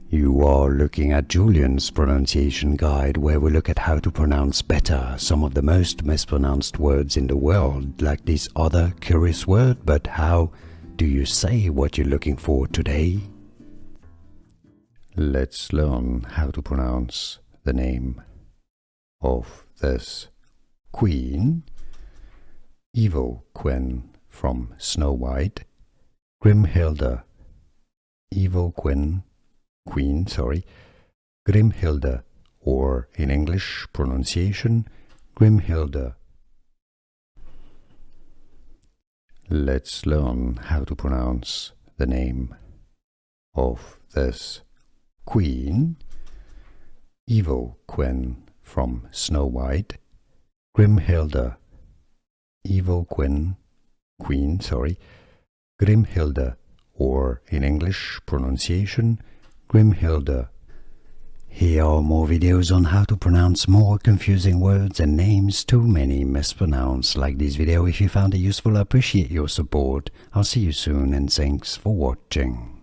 You are looking at Julian's pronunciation guide, where we look at how to pronounce better some of the most mispronounced words in the world, like this other curious word. But how do you say what you're looking for today? Let's learn how to pronounce the name of this queen, evil queen from Snow White, Grimhilde, evil queen, Grimhilde, or in English pronunciation, Grimhilde. Let's learn how to pronounce the name of this queen, evil queen from Snow White, Grimhilde, evil queen, Grimhilde, or in English pronunciation, Grimhilde. Here are more videos on how to pronounce more confusing words and names too many mispronounced. Like this video if you found it useful. I appreciate your support. I'll see you soon and thanks for watching.